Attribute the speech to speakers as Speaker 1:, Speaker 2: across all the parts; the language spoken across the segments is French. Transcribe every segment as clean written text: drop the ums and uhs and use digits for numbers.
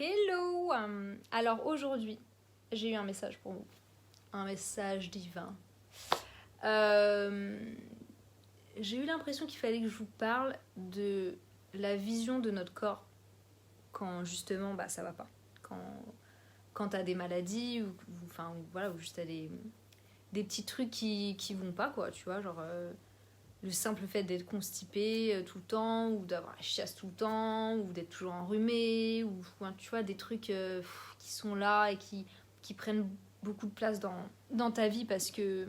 Speaker 1: Hello. Alors aujourd'hui, j'ai eu un message pour vous. Un message divin. J'ai eu l'impression qu'il fallait que je vous parle de la vision de notre corps quand justement ça va pas. Quand t'as des maladies ou juste t'as des petits trucs qui vont pas, quoi, tu vois, genre le simple fait d'être constipé tout le temps, ou d'avoir la chiasse tout le temps, ou d'être toujours enrhumé, ou tu vois, des trucs qui sont là et qui prennent beaucoup de place dans ta vie parce que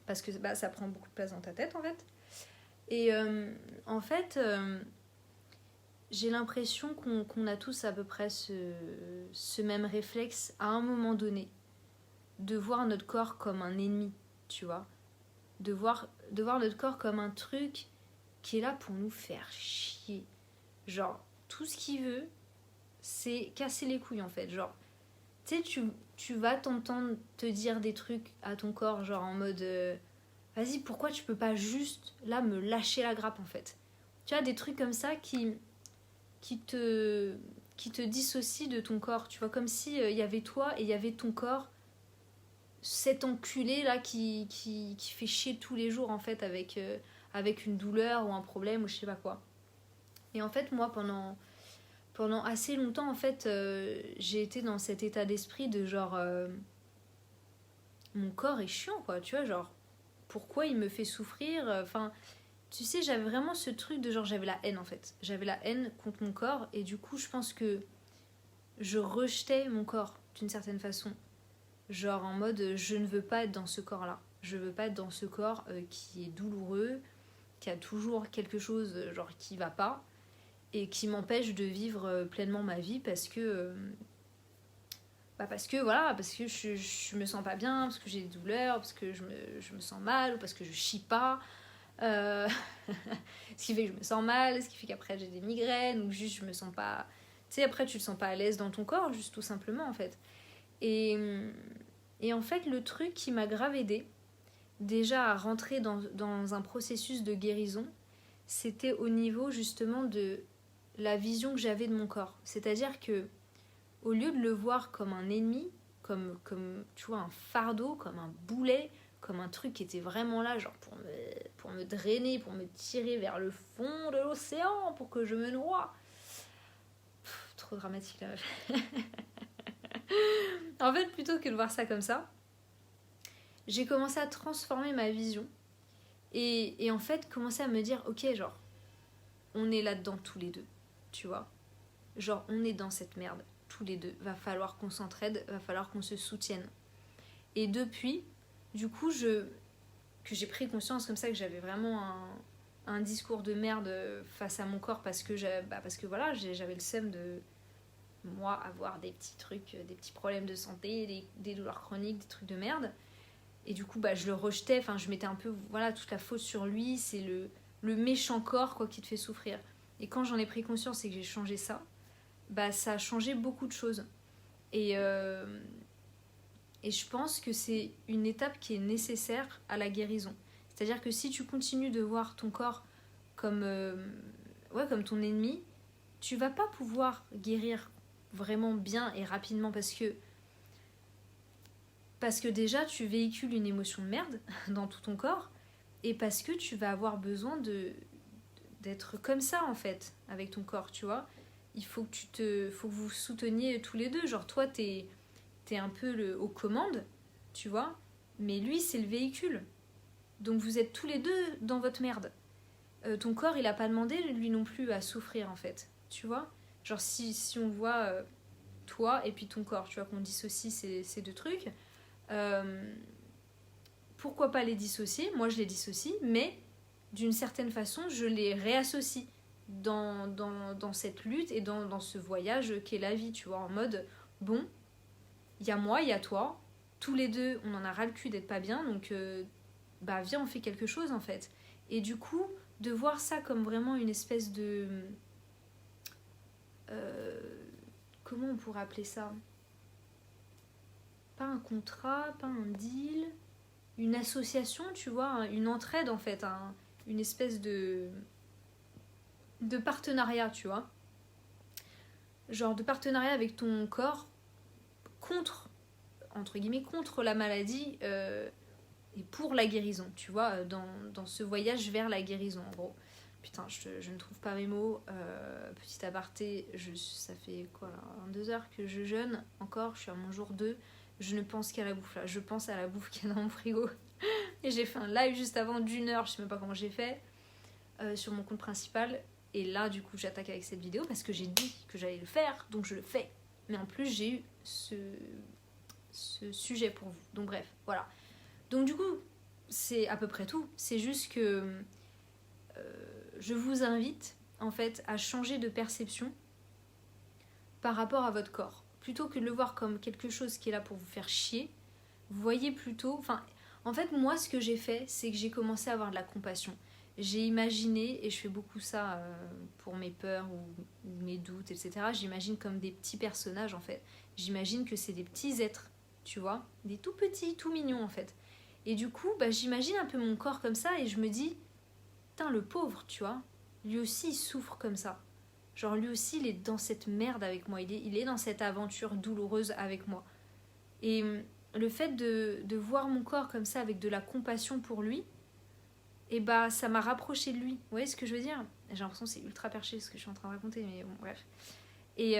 Speaker 1: ça prend beaucoup de place dans ta tête, en fait. Et en fait, j'ai l'impression qu'on a tous à peu près ce même réflexe à un moment donné, de voir notre corps comme un ennemi, tu vois. De voir notre corps comme un truc qui est là pour nous faire chier. Genre, tout ce qu'il veut, c'est casser les couilles, en fait. Genre, tu sais, tu vas t'entendre te dire des trucs à ton corps, genre en mode vas-y, pourquoi tu peux pas juste, là, me lâcher la grappe, en fait. Tu vois, des trucs comme ça qui te dissocient de ton corps. Tu vois, comme si y avait toi et il y avait ton corps, cet enculé là qui fait chier tous les jours, en fait, avec une douleur ou un problème ou je sais pas quoi. Et en fait, moi, pendant assez longtemps, en fait, j'ai été dans cet état d'esprit de genre mon corps est chiant, quoi, tu vois, genre pourquoi il me fait souffrir, enfin, tu sais, j'avais vraiment ce truc de genre, j'avais la haine, en fait, j'avais la haine contre mon corps, et du coup je pense que je rejetais mon corps d'une certaine façon. Genre en mode, je ne veux pas être dans ce corps-là. Je veux pas être dans ce corps qui est douloureux, qui a toujours quelque chose genre qui va pas et qui m'empêche de vivre pleinement ma vie parce que je me sens pas bien, parce que j'ai des douleurs, parce que je me sens mal, ou parce que je chie pas. Euh, ce qui fait que je me sens mal, ce qui fait qu'après j'ai des migraines, ou juste je me sens pas... Tu sais, après tu te sens pas à l'aise dans ton corps, juste tout simplement, en fait. Et, et en fait, le truc qui m'a grave aidée, déjà à rentrer dans un processus de guérison, c'était au niveau justement de la vision que j'avais de mon corps. C'est-à-dire que au lieu de le voir comme un ennemi, comme tu vois, un fardeau, comme un boulet, comme un truc qui était vraiment là, genre pour me drainer, pour me tirer vers le fond de l'océan, pour que je me noie. Trop dramatique là. En fait, plutôt que de voir ça comme ça, j'ai commencé à transformer ma vision et en fait commencer à me dire, ok, genre, on est là-dedans tous les deux, tu vois. Genre, on est dans cette merde tous les deux. Va falloir qu'on s'entraide, va falloir qu'on se soutienne. Et depuis, du coup, que j'ai pris conscience comme ça que j'avais vraiment un discours de merde face à mon corps parce que voilà, j'avais le seum de moi avoir des petits trucs, des petits problèmes de santé, des douleurs chroniques, des trucs de merde. Et du coup, je le rejetais, enfin, je mettais un peu, voilà, toute la faute sur lui, c'est le méchant corps, quoi, qui te fait souffrir. Et quand j'en ai pris conscience et que j'ai changé ça, ça a changé beaucoup de choses. Et je pense que c'est une étape qui est nécessaire à la guérison. C'est-à-dire que si tu continues de voir ton corps comme, comme ton ennemi, tu vas pas pouvoir guérir vraiment bien et rapidement parce que déjà tu véhicules une émotion de merde dans tout ton corps et parce que tu vas avoir besoin d'être comme ça, en fait, avec ton corps, tu vois. Il faut que faut que vous vous souteniez tous les deux. Genre, toi, t'es un peu aux commandes, tu vois, mais lui, c'est le véhicule. Donc, vous êtes tous les deux dans votre merde. Ton corps, il a pas demandé, lui non plus, à souffrir, en fait, tu vois. Genre, si on voit toi et puis ton corps, tu vois, qu'on dissocie ces deux trucs, pourquoi pas les dissocier? Moi, je les dissocie, mais d'une certaine façon, je les réassocie dans cette lutte et dans ce voyage qu'est la vie, tu vois, en mode, bon, il y a moi, il y a toi, tous les deux, on en a ras le cul d'être pas bien, donc viens, on fait quelque chose, en fait. Et du coup, de voir ça comme vraiment une espèce de... comment on pourrait appeler ça? Pas un contrat, pas un deal, une association, tu vois, une entraide, en fait, une espèce de partenariat, tu vois. genre de partenariat avec ton corps contre, entre guillemets, contre la maladie et pour la guérison, tu vois, dans ce voyage vers la guérison, en gros. Putain, je ne trouve pas mes mots. Petit aparté, ça fait quoi là, 22 heures que je jeûne encore, je suis à mon jour 2. Je ne pense qu'à la bouffe là, je pense à la bouffe qu'il y a dans mon frigo. Et j'ai fait un live juste avant d'1 heure, je sais même pas comment j'ai fait, sur mon compte principal. Et là, du coup, j'attaque avec cette vidéo parce que j'ai dit que j'allais le faire, donc je le fais. Mais en plus, j'ai eu ce sujet pour vous. Donc bref, voilà. Donc du coup, c'est à peu près tout. C'est juste que je vous invite, en fait, à changer de perception par rapport à votre corps. Plutôt que de le voir comme quelque chose qui est là pour vous faire chier, vous voyez plutôt... Enfin, en fait, moi, ce que j'ai fait, c'est que j'ai commencé à avoir de la compassion. J'ai imaginé, et je fais beaucoup ça pour mes peurs ou mes doutes, etc. J'imagine comme des petits personnages, en fait. J'imagine que c'est des petits êtres, tu vois, des tout petits, tout mignons, en fait. Et du coup, bah, j'imagine un peu mon corps comme ça, et je me dis, putain, le pauvre, tu vois, lui aussi, il souffre comme ça. Genre, lui aussi, il est dans cette merde avec moi. Il est dans cette aventure douloureuse avec moi. Et le fait de voir mon corps comme ça, avec de la compassion pour lui, et bah, ça m'a rapproché de lui. Vous voyez ce que je veux dire? J'ai l'impression que c'est ultra perché ce que je suis en train de raconter, mais bon, bref. Et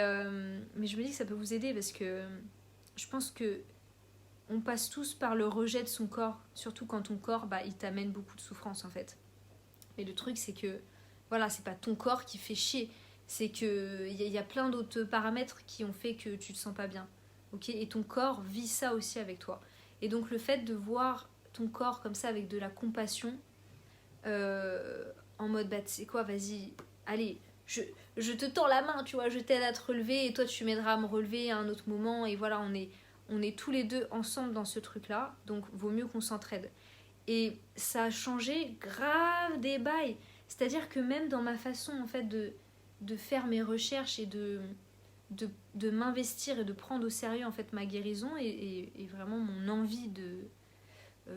Speaker 1: mais je me dis que ça peut vous aider parce que je pense que on passe tous par le rejet de son corps, surtout quand ton corps, bah, il t'amène beaucoup de souffrance en fait. Mais le truc, c'est que, voilà, c'est pas ton corps qui fait chier. C'est que y a plein d'autres paramètres qui ont fait que tu te sens pas bien. Ok, et ton corps vit ça aussi avec toi. Et donc le fait de voir ton corps comme ça avec de la compassion, en mode, bah, tu sais quoi, vas-y, allez, je te tends la main, tu vois, je t'aide à te relever et toi tu m'aideras à me relever à un autre moment. Et voilà, on est tous les deux ensemble dans ce truc-là, donc vaut mieux qu'on s'entraide. Et ça a changé grave des bails. C'est-à-dire que même dans ma façon en fait de faire mes recherches et de m'investir et de prendre au sérieux en fait ma guérison et vraiment mon envie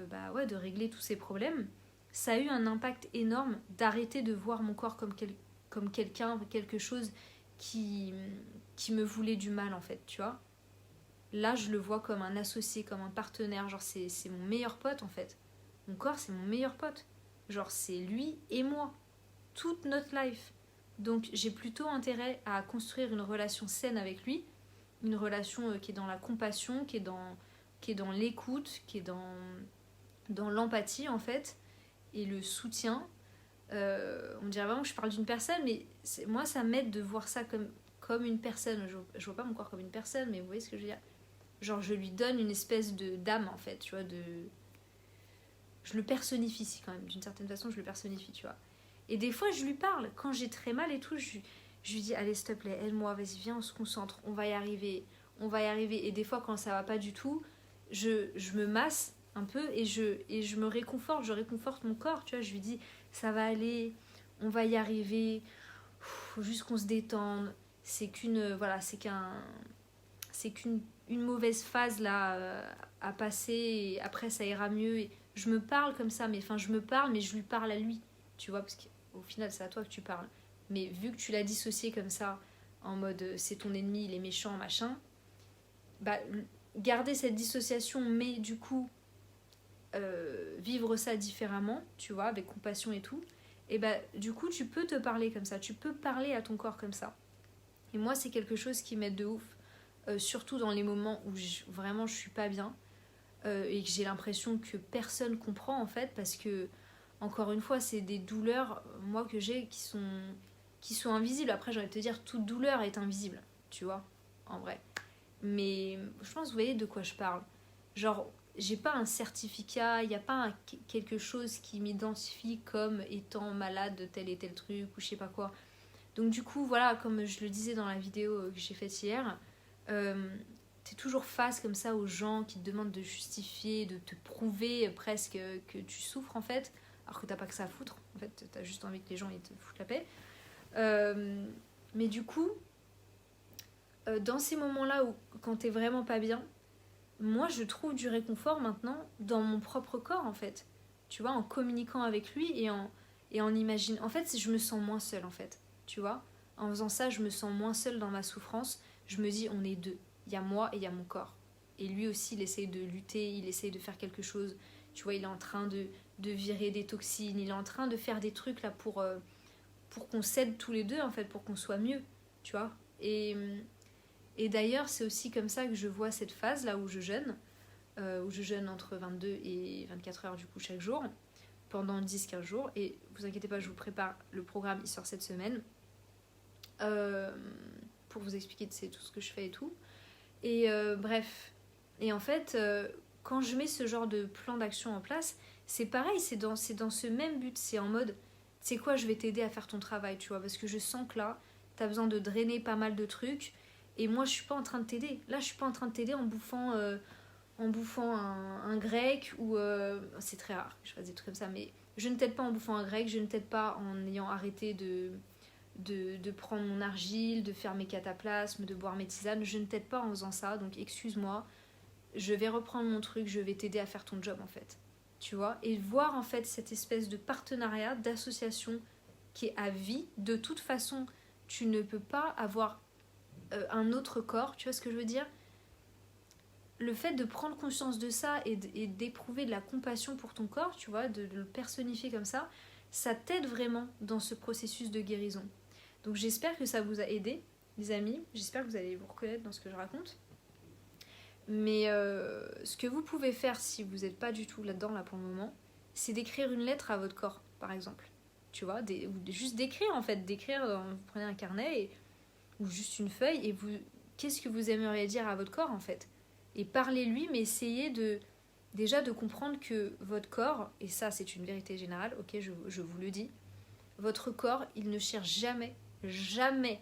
Speaker 1: bah ouais, de régler tous ces problèmes, ça a eu un impact énorme d'arrêter de voir mon corps comme quelqu'un, quelque chose qui me voulait du mal en fait, tu vois. Là, je le vois comme un associé, comme un partenaire, genre c'est mon meilleur pote en fait. Mon corps, c'est mon meilleur pote. Genre, c'est lui et moi. Toute notre life. Donc, j'ai plutôt intérêt à construire une relation saine avec lui. Une relation qui est dans la compassion, qui est dans l'écoute, qui est dans l'empathie, en fait. Et le soutien. On dirait vraiment que je parle d'une personne, mais moi, ça m'aide de voir ça comme une personne. Je vois pas mon corps comme une personne, mais vous voyez ce que je veux dire? Genre, je lui donne une espèce d'âme, en fait, tu vois, je le personnifie quand même, d'une certaine façon je le personnifie, tu vois. Et des fois je lui parle, quand j'ai très mal et tout, je lui dis allez s'il te plaît, aide-moi, vas-y viens, on se concentre, on va y arriver. Et des fois quand ça va pas du tout, je me masse un peu et je me réconforte, je réconforte mon corps, tu vois, je lui dis ça va aller, on va y arriver, faut juste qu'on se détende, c'est qu'une une mauvaise phase là à passer et après ça ira mieux. Et je me parle comme ça, mais enfin je me parle, mais je lui parle à lui, tu vois, parce qu'au final c'est à toi que tu parles. Mais vu que tu l'as dissocié comme ça, en mode c'est ton ennemi, il est méchant, machin, bah garder cette dissociation, mais du coup vivre ça différemment, tu vois, avec compassion et tout, et bah du coup tu peux te parler comme ça, tu peux parler à ton corps comme ça. Et moi c'est quelque chose qui m'aide de ouf, surtout dans les moments où vraiment je suis pas bien. Et que j'ai l'impression que personne comprend en fait parce que encore une fois c'est des douleurs moi que j'ai qui sont invisibles. Après j'ai envie de te dire toute douleur est invisible, tu vois, en vrai, mais je pense que vous voyez de quoi je parle. Genre j'ai pas un certificat, il n'y a pas quelque chose qui m'identifie comme étant malade de tel et tel truc ou je sais pas quoi. Donc du coup voilà, comme je le disais dans la vidéo que j'ai faite hier, t'es toujours face comme ça aux gens qui te demandent de justifier, de te prouver presque que tu souffres en fait, alors que t'as pas que ça à foutre, en fait t'as juste envie que les gens ils te foutent la paix. Mais du coup, dans ces moments-là où quand t'es vraiment pas bien, moi je trouve du réconfort maintenant dans mon propre corps en fait, tu vois, en communiquant avec lui et en imaginant, en fait je me sens moins seule en fait, tu vois, En faisant ça, je me sens moins seule dans ma souffrance. Je me dis, on est deux. Il y a moi et il y a mon corps. Et lui aussi, il essaye de lutter, il essaye de faire quelque chose. Tu vois, il est en train de virer des toxines, il est en train de faire des trucs là pour qu'on s'aide tous les deux, en fait, pour qu'on soit mieux, tu vois. Et d'ailleurs, c'est aussi comme ça que je vois cette phase là où je jeûne entre 22 et 24 heures du coup chaque jour, pendant 10-15 jours. Et vous inquiétez pas, je vous prépare le programme, il sort cette semaine, pour vous expliquer tout ce que je fais et tout. Et bref, et en fait, quand je mets ce genre de plan d'action en place, c'est pareil, c'est dans ce même but, c'est en mode, tu sais quoi, je vais t'aider à faire ton travail, tu vois, parce que je sens que là, t'as besoin de drainer pas mal de trucs, et moi, je suis pas en train de t'aider. Là, je suis pas en train de t'aider en bouffant un grec, ou... c'est très rare que je fasse des trucs comme ça, mais je ne t'aide pas en bouffant un grec, je ne t'aide pas en ayant arrêté de prendre mon argile, de faire mes cataplasmes, de boire mes tisanes. Je ne t'aide pas en faisant ça, donc excuse-moi, je vais reprendre mon truc, je vais t'aider à faire ton job en fait. Tu vois, et voir en fait cette espèce de partenariat, d'association qui est à vie. De toute façon, tu ne peux pas avoir un autre corps, tu vois ce que je veux dire? Le fait de prendre conscience de ça et d'éprouver de la compassion pour ton corps, tu vois, de le personnifier comme ça t'aide vraiment dans ce processus de guérison. Donc j'espère que ça vous a aidé, les amis. J'espère que vous allez vous reconnaître dans ce que je raconte. Mais ce que vous pouvez faire si vous n'êtes pas du tout là-dedans là pour le moment, c'est d'écrire une lettre à votre corps, par exemple. Tu vois, ou juste d'écrire en fait, vous prenez un carnet ou juste une feuille et qu'est-ce que vous aimeriez dire à votre corps en fait. Et parlez-lui, mais essayez déjà de comprendre que votre corps, et ça c'est une vérité générale, ok, je vous le dis, votre corps, il ne cherche jamais, jamais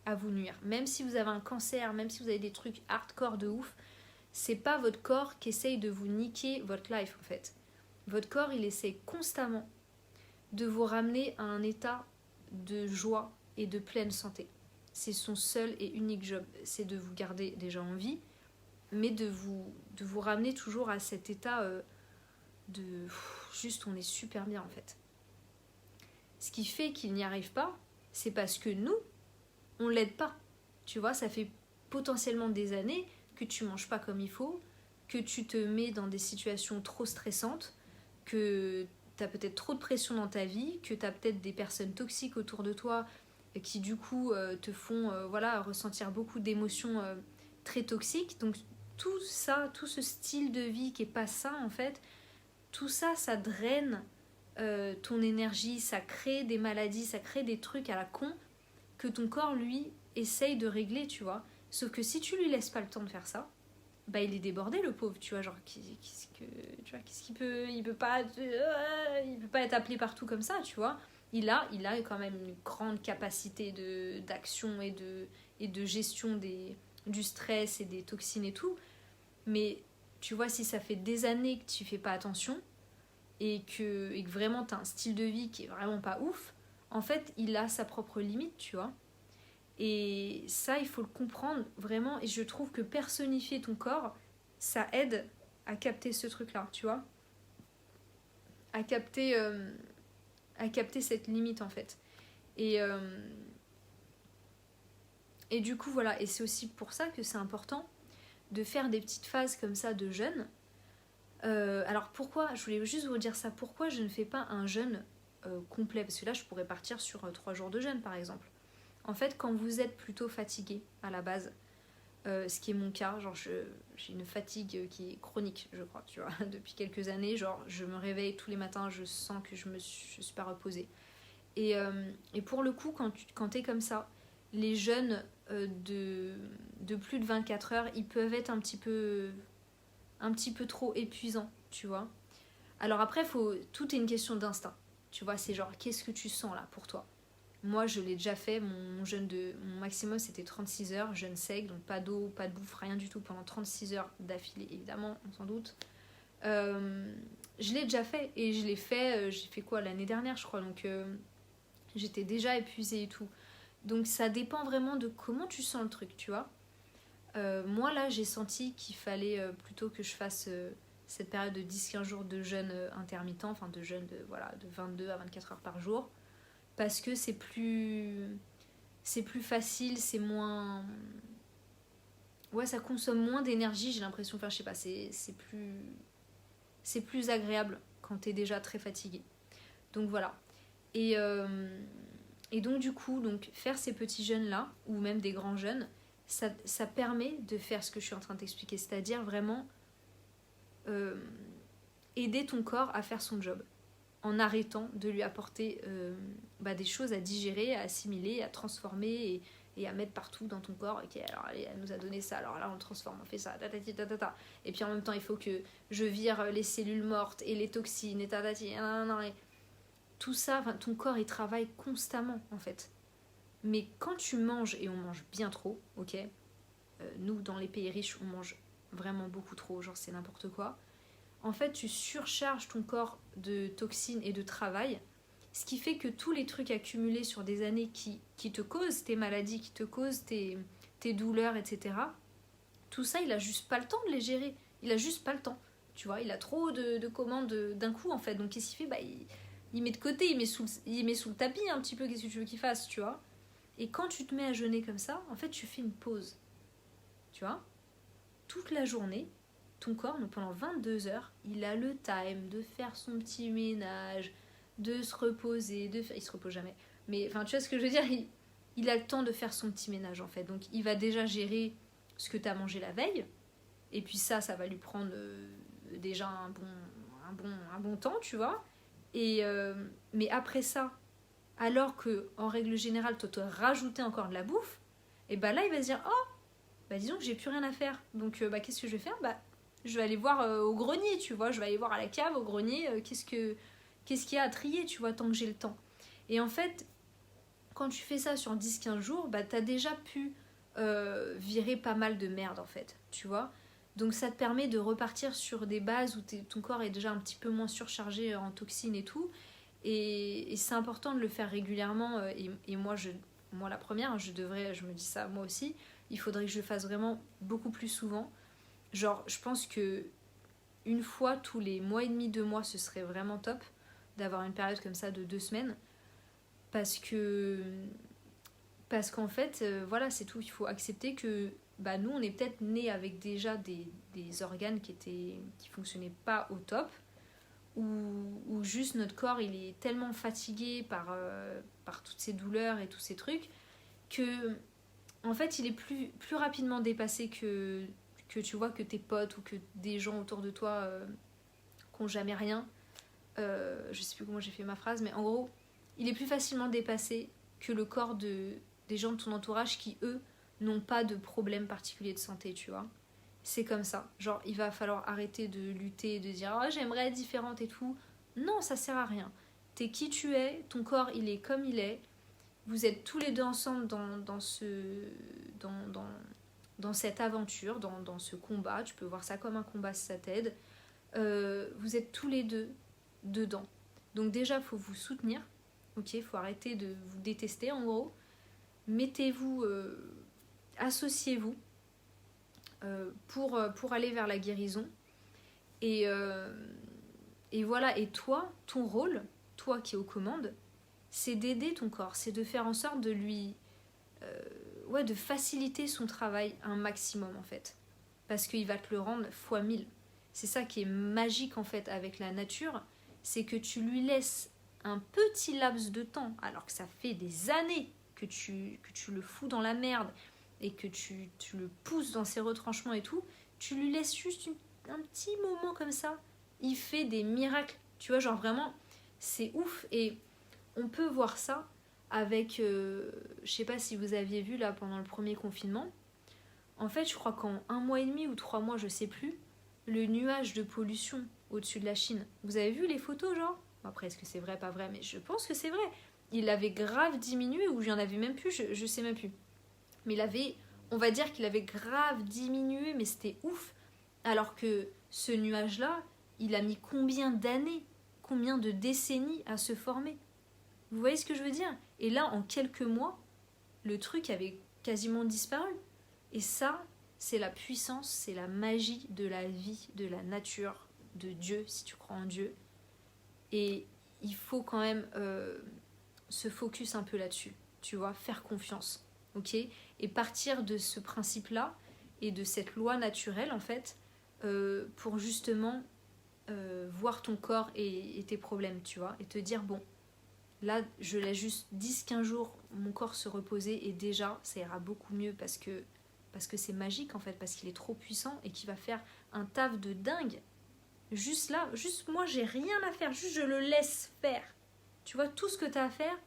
Speaker 1: à vous nuire. Même si vous avez un cancer, même si vous avez des trucs hardcore de ouf, c'est pas votre corps qui essaye de vous niquer votre life en fait. Votre corps, il essaie constamment de vous ramener à un état de joie et de pleine santé. C'est son seul et unique job, c'est de vous garder déjà en vie, mais de vous ramener toujours à cet état juste on est super bien en fait. Ce qui fait qu'il n'y arrive pas, c'est parce que nous, on l'aide pas. Tu vois, ça fait potentiellement des années que tu manges pas comme il faut, que tu te mets dans des situations trop stressantes, que tu as peut-être trop de pression dans ta vie, que tu as peut-être des personnes toxiques autour de toi qui du coup te font ressentir beaucoup d'émotions très toxiques. Donc tout ça, tout ce style de vie qui est pas sain en fait, tout ça, ça draine ton énergie, ça crée des maladies, ça crée des trucs à la con que ton corps lui essaye de régler, tu vois. Sauf que si tu lui laisses pas le temps de faire ça, bah il est débordé le pauvre, tu vois, genre qu'est-ce qu'il peut, il peut pas être appelé partout comme ça, tu vois. Il a quand même une grande capacité d'action et de gestion du stress et des toxines et tout. Mais tu vois, si ça fait des années que tu fais pas attention et que vraiment t'as un style de vie qui est vraiment pas ouf, en fait, il a sa propre limite, tu vois. Et ça, il faut le comprendre vraiment. Et je trouve que personnifier ton corps, ça aide à capter ce truc-là, tu vois. À capter cette limite, en fait. Et du coup, voilà. Et c'est aussi pour ça que c'est important de faire des petites phases comme ça de jeûne. Alors pourquoi, je voulais juste vous dire ça, pourquoi je ne fais pas un jeûne complet? Parce que là, je pourrais partir sur 3 jours de jeûne, par exemple. En fait, quand vous êtes plutôt fatigué à la base, ce qui est mon cas, genre j'ai une fatigue qui est chronique, je crois, tu vois, depuis quelques années, genre je me réveille tous les matins, je sens que je suis pas reposée. Et pour le coup, quand t'es comme ça, les jeûnes de plus de 24 heures, ils peuvent être un petit peu trop épuisants, tu vois. Alors après, tout est une question d'instinct, tu vois, c'est genre, qu'est-ce que tu sens là pour toi? Moi, je l'ai déjà fait, mon maximum c'était 36 heures, jeûne sec, donc pas d'eau, pas de bouffe, rien du tout pendant 36 heures d'affilée, évidemment, on s'en doute. Je l'ai déjà fait, et je l'ai fait, j'ai fait quoi l'année dernière, je crois, donc j'étais déjà épuisée et tout. Donc ça dépend vraiment de comment tu sens le truc, tu vois. Moi là, j'ai senti qu'il fallait plutôt que je fasse cette période de 10-15 jours de jeûne intermittent, enfin de jeûne de 22 à 24 heures par jour. Parce que c'est plus c'est plus facile, c'est moins... Ouais, ça consomme moins d'énergie, j'ai l'impression. Enfin, je sais pas, c'est plus agréable quand t'es déjà très fatigué. Donc voilà. Et, et donc du coup, donc, faire ces petits jeûnes-là, ou même des grands jeûnes, ça permet de faire ce que je suis en train de t'expliquer. C'est-à-dire vraiment aider ton corps à faire son job. En arrêtant de lui apporter des choses à digérer, à assimiler, à transformer et à mettre partout dans ton corps. Ok, alors allez, elle nous a donné ça, alors là on le transforme, on fait ça, tatati tatata. Et puis en même temps, il faut que je vire les cellules mortes et les toxines et tatati. Et tout ça, ton corps il travaille constamment en fait. Mais quand tu manges, et on mange bien trop, ok, nous dans les pays riches, on mange vraiment beaucoup trop, genre c'est n'importe quoi. En fait, tu surcharges ton corps de toxines et de travail, ce qui fait que tous les trucs accumulés sur des années qui te causent tes maladies, qui te causent tes douleurs, etc., tout ça, il a juste pas le temps de les gérer. Il a juste pas le temps. Tu vois, il a trop de commandes d'un coup, en fait. Donc, qu'est-ce qu'il fait? Il met de côté, il met sous le tapis un petit peu, qu'est-ce que tu veux qu'il fasse, tu vois. Et quand tu te mets à jeûner comme ça, en fait, tu fais une pause. Tu vois, toute la journée, ton corps, donc pendant 22 heures, il a le time de faire son petit ménage, de se reposer, il se repose jamais. Mais enfin, tu vois ce que je veux dire, il a le temps de faire son petit ménage en fait. Donc il va déjà gérer ce que tu as mangé la veille. Et puis ça va lui prendre déjà un bon temps, tu vois. Et, mais après ça, alors que en règle générale, tu dois rajouter encore de la bouffe, et bah là il va se dire, oh, bah disons que j'ai plus rien à faire. Donc qu'est-ce que je vais faire? Je vais aller voir au grenier, tu vois. Je vais aller voir à la cave, au grenier, qu'est-ce qu'il y a à trier, tu vois, tant que j'ai le temps. Et en fait, quand tu fais ça sur 10-15 jours, t'as déjà pu virer pas mal de merde, en fait, tu vois. Donc ça te permet de repartir sur des bases où ton corps est déjà un petit peu moins surchargé en toxines et tout. Et c'est important de le faire régulièrement. Et moi, la première, je me dis ça moi aussi, il faudrait que je le fasse vraiment beaucoup plus souvent. Genre, je pense que une fois tous les mois et demi, 2 mois, ce serait vraiment top d'avoir une période comme ça de 2 semaines. Parce qu'en fait, voilà, c'est tout. Il faut accepter que nous, on est peut-être nés avec déjà des organes qui fonctionnaient pas au top. Ou juste notre corps, il est tellement fatigué par toutes ces douleurs et tous ces trucs que, en fait, il est plus rapidement dépassé que tu vois que tes potes ou que des gens autour de toi qui n'ont jamais rien. Je sais plus comment j'ai fait ma phrase, mais en gros, il est plus facilement dépassé que le corps des gens de ton entourage qui, eux, n'ont pas de problème particulier de santé, tu vois. C'est comme ça. Genre, il va falloir arrêter de lutter, de dire « Oh, j'aimerais être différente et tout ». Non, ça sert à rien. T'es qui tu es, ton corps, il est comme il est. Vous êtes tous les deux ensemble dans cette aventure, dans ce combat. Tu peux voir ça comme un combat si ça t'aide. Vous êtes tous les deux dedans. Donc déjà, il faut vous soutenir. Ok, il faut arrêter de vous détester en gros. Mettez-vous, associez-vous pour aller vers la guérison. Et voilà, et toi, ton rôle, toi qui es aux commandes, c'est d'aider ton corps, c'est de faire en sorte de lui... de faciliter son travail un maximum en fait. Parce qu'il va te le rendre fois 1000. C'est ça qui est magique en fait avec la nature, c'est que tu lui laisses un petit laps de temps, alors que ça fait des années que tu le fous dans la merde et que tu le pousses dans ses retranchements et tout, tu lui laisses juste un petit moment comme ça, il fait des miracles. Tu vois, genre vraiment, c'est ouf. Et on peut voir ça avec, je sais pas si vous aviez vu là pendant le premier confinement, en fait je crois qu'en 1 mois et demi ou 3 mois, je sais plus, le nuage de pollution au-dessus de la Chine, vous avez vu les photos genre? Après est-ce que c'est vrai, pas vrai, mais je pense que c'est vrai. Il avait grave diminué, ou il y en avait même plus, je sais même plus. Mais on va dire qu'il avait grave diminué, mais c'était ouf. Alors que ce nuage-là, il a mis combien d'années, combien de décennies à se former? Vous voyez ce que je veux dire? Et là, en quelques mois, le truc avait quasiment disparu. Et ça, c'est la puissance, c'est la magie de la vie, de la nature, de Dieu, si tu crois en Dieu. Et il faut quand même se focus un peu là-dessus. tu vois, faire confiance, ok? Et partir de ce principe-là et de cette loi naturelle, en fait, pour justement voir ton corps et tes problèmes, tu vois, et te dire, bon, là, je laisse juste 10-15 jours mon corps se reposer et déjà, ça ira beaucoup mieux parce que c'est magique, en fait, parce qu'il est trop puissant et qu'il va faire un taf de dingue. Juste là, juste moi, j'ai rien à faire, juste je le laisse faire. Tu vois, tout ce que tu as à faire,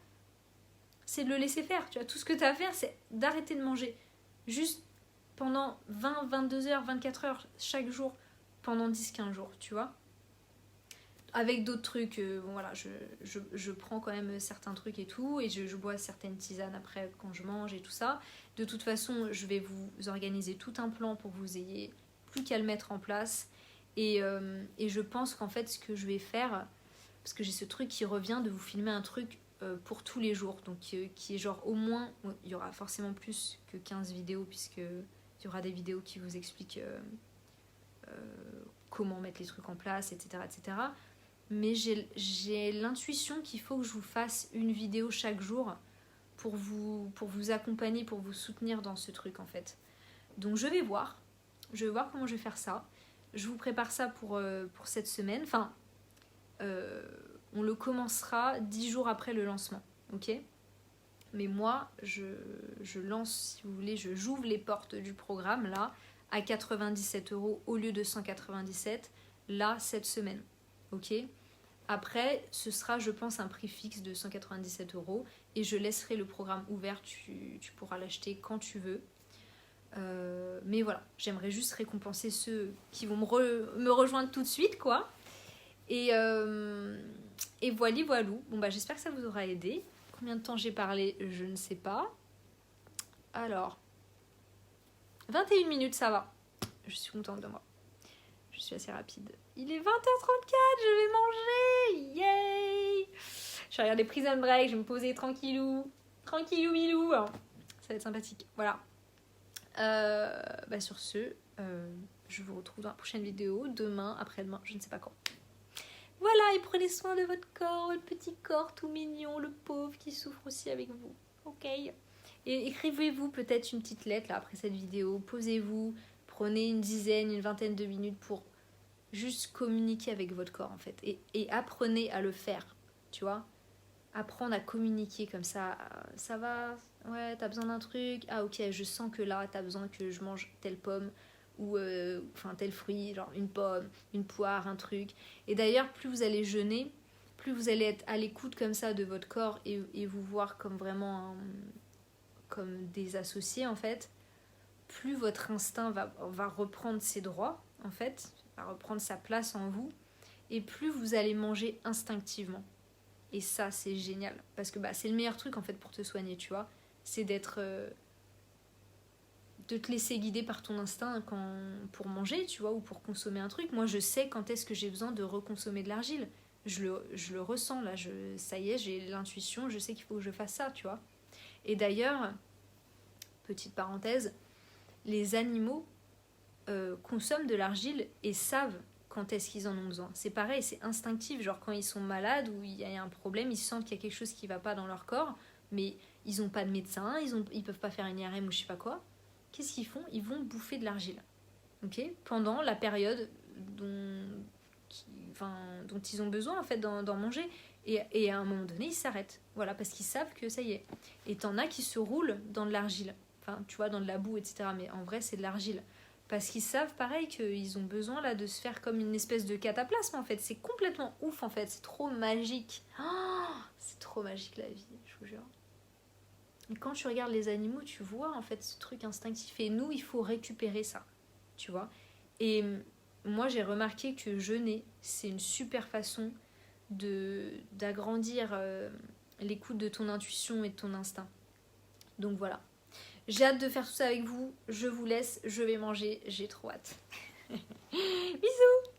Speaker 1: c'est de le laisser faire. Tu vois, tout ce que tu as à faire, c'est d'arrêter de manger. Juste pendant 20, 22 heures, 24 heures chaque jour, pendant 10-15 jours, tu vois. Avec d'autres trucs, bon voilà, je prends quand même certains trucs et tout, et je bois certaines tisanes après quand je mange et tout ça. De toute façon, je vais vous organiser tout un plan pour que vous ayez plus qu'à le mettre en place. Et je pense qu'en fait, ce que je vais faire, parce que j'ai ce truc qui revient de vous filmer un truc pour tous les jours, donc qui est genre au moins, il y aura forcément plus que 15 vidéos, puisque il y aura des vidéos qui vous expliquent comment mettre les trucs en place, etc. etc. Mais j'ai l'intuition qu'il faut que je vous fasse une vidéo chaque jour pour vous accompagner, pour vous soutenir dans ce truc en fait. Donc je vais voir comment je vais faire ça. Je vous prépare ça pour cette semaine. Enfin, on le commencera 10 jours après le lancement, ok ? Mais moi, je lance, si vous voulez, j'ouvre les portes du programme là à 97€ au lieu de 197 là cette semaine. Ok. Après, ce sera, je pense, un prix fixe de 197€ et je laisserai le programme ouvert. Tu pourras l'acheter quand tu veux. Mais voilà, j'aimerais juste récompenser ceux qui vont me rejoindre tout de suite, quoi. Et voilou. Bon, bah, j'espère que ça vous aura aidé. Combien de temps j'ai parlé, je ne sais pas. Alors, 21 minutes, ça va. Je suis contente de moi. Je suis assez rapide. Il est 20h34, je vais manger. Yay! Je vais regarder Prison Break, je vais me poser tranquillou. Tranquillou bilou. Ça va être sympathique. Voilà. Sur ce, je vous retrouve dans la prochaine vidéo. Demain, après-demain, je ne sais pas quand. Voilà, et prenez soin de votre corps, votre petit corps tout mignon, le pauvre qui souffre aussi avec vous. Ok? Et écrivez-vous peut-être une petite lettre là, après cette vidéo. Posez-vous. Prenez une dizaine, une vingtaine de minutes pour juste communiquer avec votre corps en fait. Et apprenez à le faire, tu vois. Apprendre à communiquer comme ça. Ça va? Ouais, t'as besoin d'un truc? Ah ok, je sens que là, t'as besoin que je mange telle pomme ou tel fruit, genre une pomme, une poire, un truc. Et d'ailleurs, plus vous allez jeûner, plus vous allez être à l'écoute comme ça de votre corps et vous voir comme vraiment comme des associés en fait, plus votre instinct va reprendre ses droits, en fait, va reprendre sa place en vous, et plus vous allez manger instinctivement. Et ça, c'est génial, parce que c'est le meilleur truc, en fait, pour te soigner, tu vois. C'est de te laisser guider par ton instinct pour manger, tu vois, ou pour consommer un truc. Moi, je sais quand est-ce que j'ai besoin de reconsommer de l'argile. Je le ressens, là, ça y est, j'ai l'intuition, je sais qu'il faut que je fasse ça, tu vois. Et d'ailleurs, petite parenthèse, les animaux consomment de l'argile et savent quand est-ce qu'ils en ont besoin. C'est pareil, c'est instinctif, genre quand ils sont malades ou il y a un problème, ils sentent qu'il y a quelque chose qui ne va pas dans leur corps, mais ils n'ont pas de médecin, ils peuvent pas faire une IRM ou je sais pas quoi. Qu'est-ce qu'ils font? Ils vont bouffer de l'argile, ok, pendant la période dont ils ont besoin en fait d'en manger. Et à un moment donné, ils s'arrêtent, voilà, parce qu'ils savent que ça y est. Et t'en as qui se roulent dans de l'argile, enfin, tu vois, dans de la boue, etc. Mais en vrai, c'est de l'argile. Parce qu'ils savent, pareil, qu'ils ont besoin là de se faire comme une espèce de cataplasme, en fait. C'est complètement ouf, en fait. C'est trop magique. Oh, c'est trop magique, la vie, je vous jure. Et quand tu regardes les animaux, tu vois, en fait, ce truc instinctif. Et nous, il faut récupérer ça, tu vois. Et moi, j'ai remarqué que jeûner, c'est une super façon d'agrandir l'écoute de ton intuition et de ton instinct. Donc voilà. J'ai hâte de faire tout ça avec vous. Je vous laisse, je vais manger, j'ai trop hâte. Bisous!